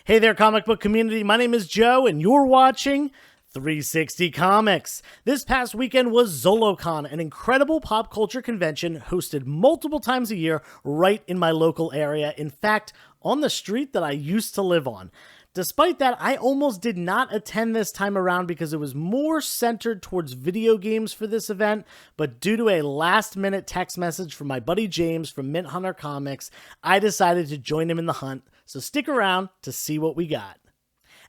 Hey there, comic book community. My name is Joe, and you're watching 360 Comics. This past weekend was Zolocon, an incredible pop culture convention hosted multiple times a year right in my local area. In fact, on the street that I used to live on. Despite that, I almost did not attend this time around because it was more centered towards video games for this event, but due to a last-minute text message from my buddy James from Mint Hunter Comics, I decided to join him in the hunt, so stick around to see what we got.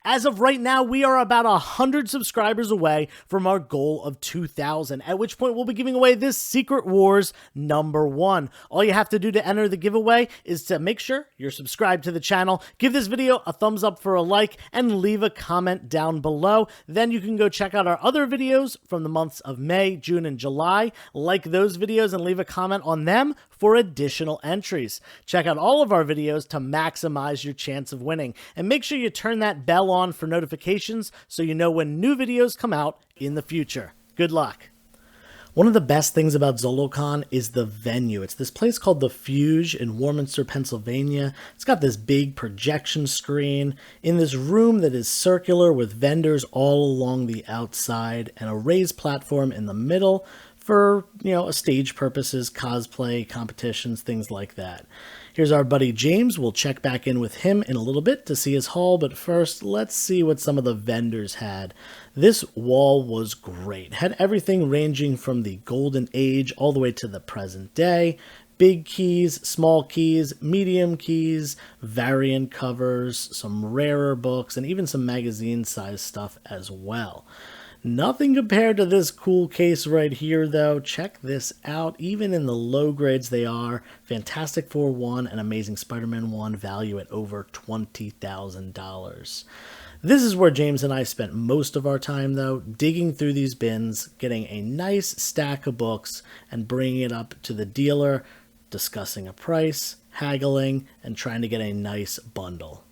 As of right now, we are about 100 subscribers away from our goal of 2,000, at which point we'll be giving away this Secret Wars #1. All you have to do to enter the giveaway is to make sure you're subscribed to the channel, give this video a thumbs up for a like, and leave a comment down below. Then you can go check out our other videos from the months of May, June, and July. Like those videos and leave a comment on them for additional entries. Check out all of our videos to maximize your chance of winning. And make sure you turn that bell on for notifications so you know when new videos come out in the future. Good luck. One of the best things about Zolocon is the venue. It's this place called The Fuge in Warminster, Pennsylvania. It's got this big projection screen in this room that is circular with vendors all along the outside and a raised platform in the middle for, stage purposes, cosplay, competitions, things like that. Here's our buddy James. We'll check back in with him in a little bit to see his haul, but first, let's see what some of the vendors had. This wall was great. Had everything ranging from the Golden Age all the way to the present day. Big keys, small keys, medium keys, variant covers, some rarer books, and even some magazine-sized stuff as well. Nothing compared to this cool case right here, though. Check this out. Even in the low grades they are. Fantastic Four 1 and Amazing Spider-Man 1 value at over $20,000. This is where James and I spent most of our time, though, digging through these bins, getting a nice stack of books, and bringing it up to the dealer, discussing a price, haggling, and trying to get a nice bundle.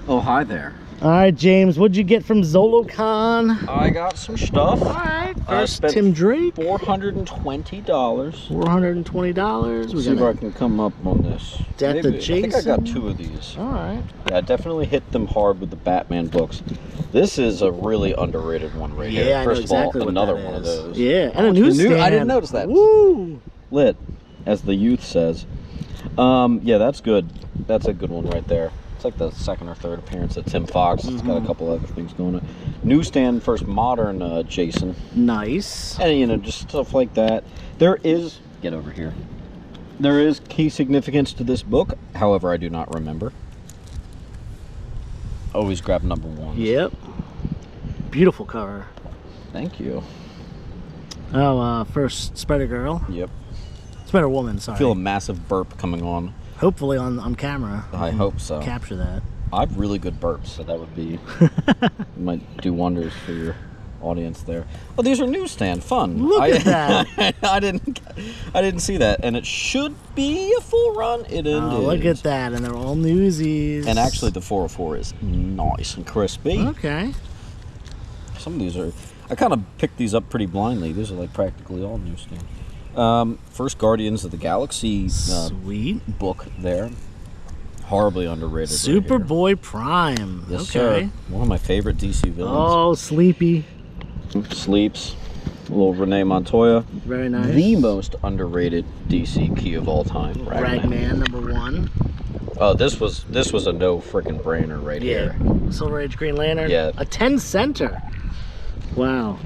Oh, hi there. All right, James, what'd you get from Zolocon? I got some stuff. All right, first Tim Drake. $420. $420. Let's see if I can come up on this. Death of Jason. I think I got 2 of these. All right. Yeah, I definitely hit them hard with the Batman books. This is a really underrated one right here. Yeah, First I know exactly of all, what another that one of is. those. Yeah, and a newsstand. I didn't notice that. Woo! Lit, as the youth says. Yeah, that's good. That's a good one right there. It's like the second or third appearance of Tim Fox. It's got a couple other things going on. Newsstand, first modern Jason. Nice. And, just stuff like that. There is, get over here. There is key significance to this book. However, I do not remember. Always grab #1. Yep. Beautiful cover. Thank you. Oh, first Spider-Girl. Yep. Spider-Woman, sorry. I feel a massive burp coming on. Hopefully on camera. I hope so. Capture that. I have really good burps, so that would be might do wonders for your audience there. Oh, these are newsstand fun. Look at that. I didn't see that, and it should be a full run. It is. Oh, look at that, and they're all newsies. And actually, the 404 is nice and crispy. Okay. Some of these are. I kind of picked these up pretty blindly. These are like practically all newsstand. First Guardians of the Galaxy sweet book there. Horribly underrated. Superboy Prime. Yes, okay. sir. One of my favorite DC villains. Oh, Sleepy. Sleeps. A little Renee Montoya. Very nice. The most underrated DC key of all time. Ragman #1. Oh, this was a no freaking brainer right here. Silver Age Green Lantern. Yeah. A 10 center. Wow.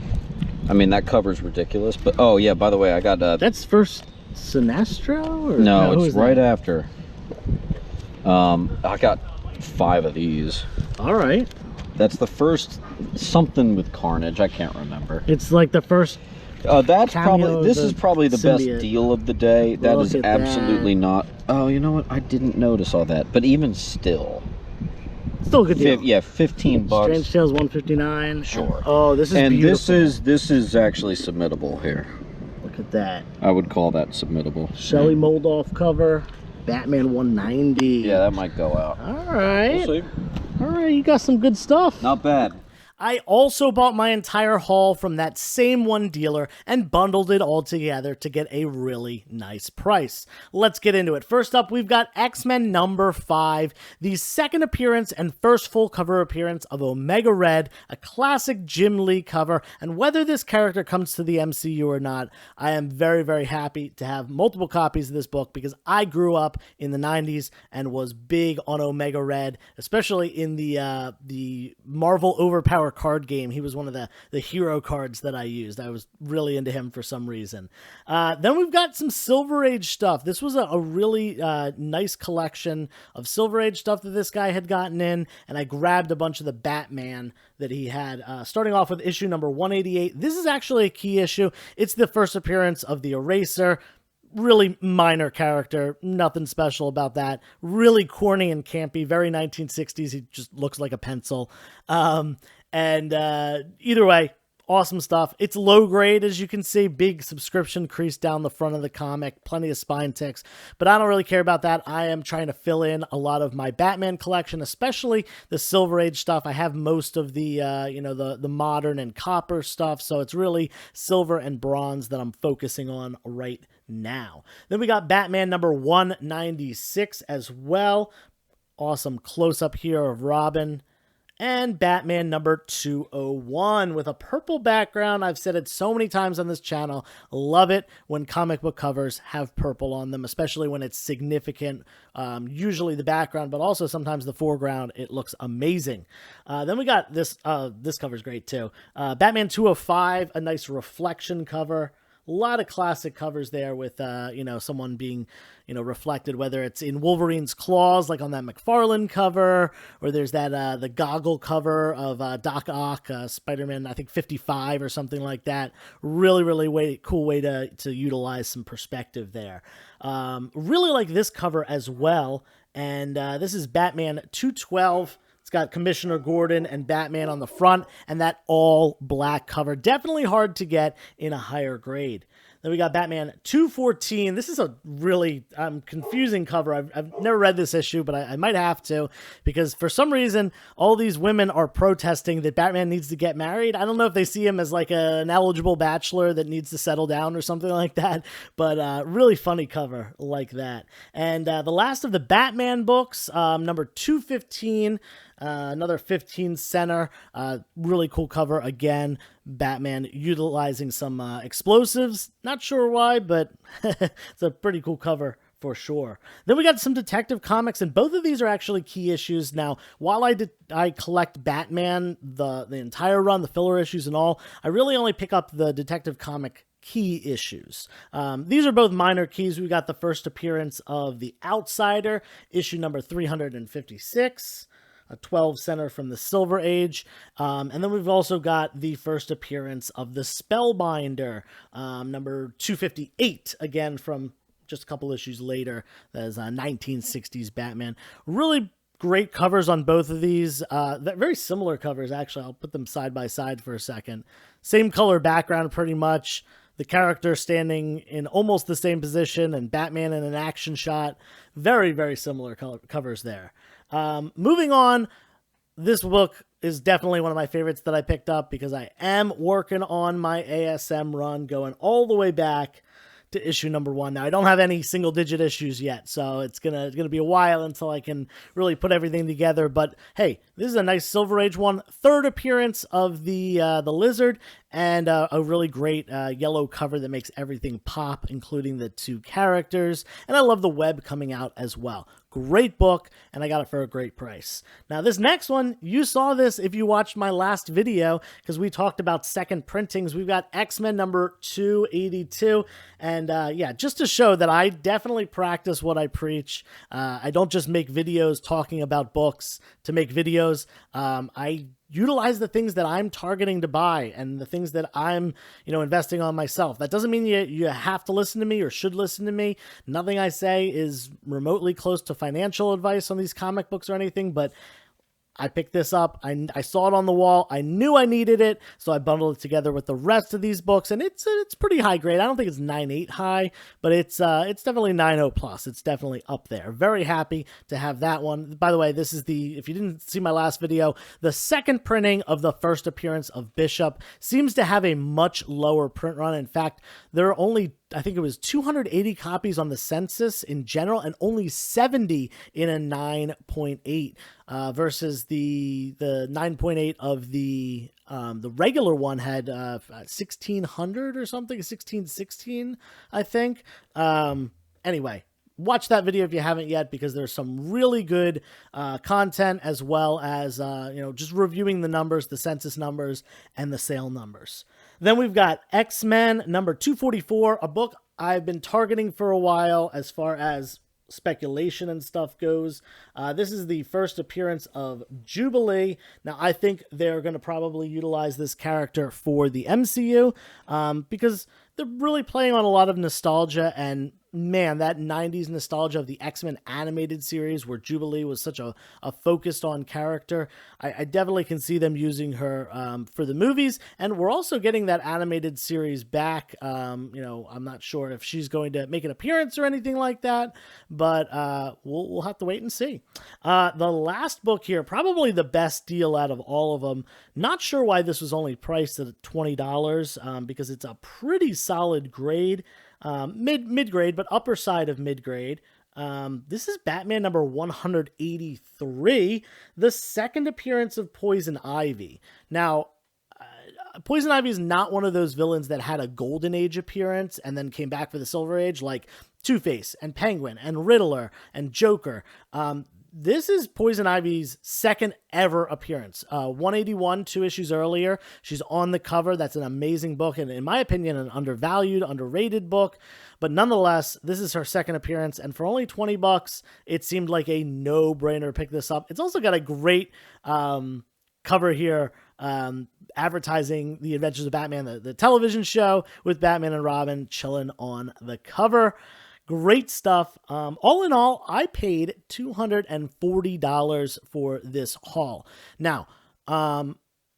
I mean, that cover's ridiculous, but oh yeah, by the way, I got that's first Sinestro? Or no, it's right after. I got 5 of these. All right. That's the first something with Carnage. I can't remember. It's like the first. That's probably. This is probably the best deal of the day. That is absolutely not. Oh, you know what? I didn't notice all that, but even still. Still a good deal. Yeah, $15. Strange Tales 159. Sure. Oh, this is beautiful. And this is actually submittable here. Look at that. I would call that submittable. Shelley Moldoff cover. Batman 190. Yeah, that might go out. All right. We'll see. All right, you got some good stuff. Not bad. I also bought my entire haul from that same one dealer and bundled it all together to get a really nice price. Let's get into it. First up, we've got X-Men number 5, the second appearance and first full cover appearance of Omega Red, a classic Jim Lee cover, and whether this character comes to the MCU or not, I am very, very happy to have multiple copies of this book because I grew up in the 90s and was big on Omega Red, especially in the Marvel Overpower card game. He was one of the hero cards that I used. I was really into him for some reason. Then we've got some Silver Age stuff. This was a really nice collection of Silver Age stuff that this guy had gotten in, and I grabbed a bunch of the Batman that he had, starting off with issue number 188. This is actually a key issue. It's the first appearance of the Eraser. Really minor character, nothing special about that. Really corny and campy, very 1960s. He just looks like a pencil. Either way, awesome stuff. It's low grade, as you can see. Big subscription crease down the front of the comic. Plenty of spine ticks. But I don't really care about that. I am trying to fill in a lot of my Batman collection, especially the Silver Age stuff. I have most of the, the modern and copper stuff. So it's really silver and bronze that I'm focusing on right now. Then we got Batman number 196 as well. Awesome close-up here of Robin. And Batman number 201 with a purple background. I've said it so many times on this channel. Love it when comic book covers have purple on them, especially when it's significant. Usually the background, but also sometimes the foreground. It looks amazing. Then we got this. This cover's great too. Batman 205, a nice reflection cover. A lot of classic covers there with, someone being, reflected, whether it's in Wolverine's claws, like on that McFarlane cover, or there's that, the goggle cover of Doc Ock, Spider-Man, I think 55 or something like that. Really, really cool way to utilize some perspective there. Really like this cover as well. And this is Batman 212. It's got Commissioner Gordon and Batman on the front, and that all black cover. Definitely hard to get in a higher grade. Then we got Batman 214. This is a really confusing cover. I've never read this issue, but I might have to, because for some reason, all these women are protesting that Batman needs to get married. I don't know if they see him as like an eligible bachelor that needs to settle down or something like that, but really funny cover like that. And the last of the Batman books, number 215, another 15 center, really cool cover again. Batman utilizing some explosives. Not sure why, but it's a pretty cool cover for sure. Then we got some Detective Comics, and both of these are actually key issues. Now, while I collect Batman, the entire run, the filler issues and all, I really only pick up the Detective Comic key issues. These are both minor keys. We got the first appearance of The Outsider, issue number 356. A 12 center from the Silver Age. And then we've also got the first appearance of the Spellbinder, number 258, again from just a couple issues later. That is 1960s Batman. Really great covers on both of these. Very similar covers, actually. I'll put them side by side for a second. Same color background, pretty much. The character standing in almost the same position, and Batman in an action shot. Very, very similar covers there. Moving on, this book is definitely one of my favorites that I picked up because I am working on my ASM run, going all the way back to issue number 1. Now, I don't have any single-digit issues yet, so it's gonna be a while until I can really put everything together. But hey, this is a nice Silver Age one, third appearance of the Lizard, and a really great yellow cover that makes everything pop, including the two characters. And I love the web coming out as well. Great book, and I got it for a great price. Now, this next one, you saw this if you watched my last video, because we talked about second printings. We've got X-Men number 282, and yeah, just to show that I definitely practice what I preach. I don't just make videos talking about books to make videos. I utilize the things that I'm targeting to buy and the things that I'm, investing on myself. That doesn't mean you have to listen to me or should listen to me. Nothing I say is remotely close to financial advice on these comic books or anything, but I picked this up. I saw it on the wall. I knew I needed it, so I bundled it together with the rest of these books, and it's pretty high grade. I don't think it's 9.8 high, but it's definitely 9.0 plus. It's definitely up there. Very happy to have that one. By the way, this is if you didn't see my last video, the second printing of the first appearance of Bishop seems to have a much lower print run. In fact, there are only, I think it was 280 copies on the census in general, and only 70 in a 9.8 versus the 9.8 of the regular one had 1600 or something, 1616, I think. Anyway, watch that video if you haven't yet, because there's some really good content, as well as just reviewing the numbers, the census numbers, and the sale numbers. Then we've got X-Men number 244, a book I've been targeting for a while as far as speculation and stuff goes. This is the first appearance of Jubilee. Now, I think they're going to probably utilize this character for the MCU because they're really playing on a lot of nostalgia, and man, that 90s nostalgia of the X-Men animated series where Jubilee was such a focused on character. I definitely can see them using her for the movies, and we're also getting that animated series back. I'm not sure if she's going to make an appearance or anything like that, but we'll have to wait and see. The last book here, probably the best deal out of all of them. Not sure why this was only priced at $20 because it's a pretty solid grade. Mid-grade, but upper side of mid-grade. This is Batman number 183, the second appearance of Poison Ivy. Now, Poison Ivy is not one of those villains that had a Golden Age appearance and then came back for the Silver Age, like Two-Face and Penguin and Riddler and Joker. This is Poison Ivy's second ever appearance. 181, 2 issues earlier. She's on the cover. That's an amazing book, and in my opinion, an undervalued, underrated book. But nonetheless, this is her second appearance, and for only $20, it seemed like a no-brainer to pick this up. It's also got a great cover here, advertising The Adventures of Batman, the television show with Batman and Robin chilling on the cover. Great stuff. All in all, I paid $240 for this haul. Now, I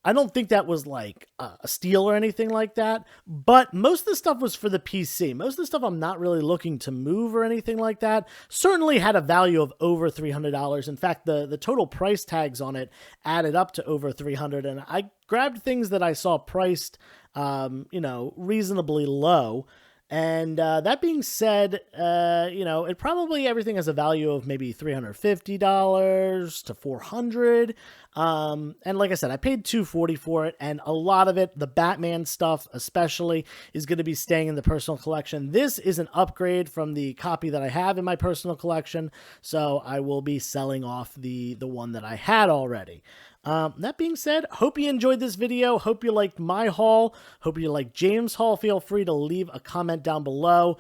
don't think that was like a steal or anything like that, but most of the stuff was for the PC. Most of the stuff I'm not really looking to move or anything like that. Certainly had a value of over $300. In fact, the total price tags on it added up to over $300, and I grabbed things that I saw priced, reasonably low. And that being said, it probably everything has a value of maybe $350 to $400. And like I said, I paid $240 for it, and a lot of it, the Batman stuff especially, is going to be staying in the personal collection. This is an upgrade from the copy that I have in my personal collection, so I will be selling off the one that I had already. That being said, hope you enjoyed this video. Hope you liked my haul. Hope you liked James' haul. Feel free to leave a comment down below.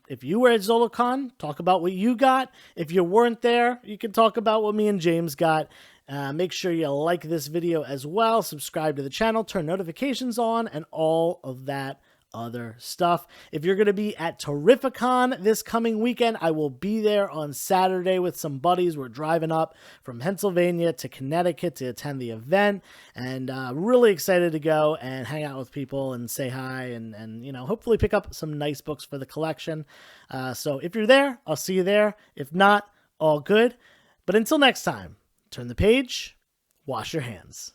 If you were at Zolocon, talk about what you got. If you weren't there, you can talk about what me and James got. Make sure you like this video as well. Subscribe to the channel, turn notifications on, and all of that other stuff. If you're going to be at Terrificon this coming weekend, I will be there on Saturday with some buddies. We're driving up from Pennsylvania to Connecticut to attend the event, and really excited to go and hang out with people and say hi and hopefully pick up some nice books for the collection. So if you're there, I'll see you there. If not, all good. But until next time, turn the page, wash your hands.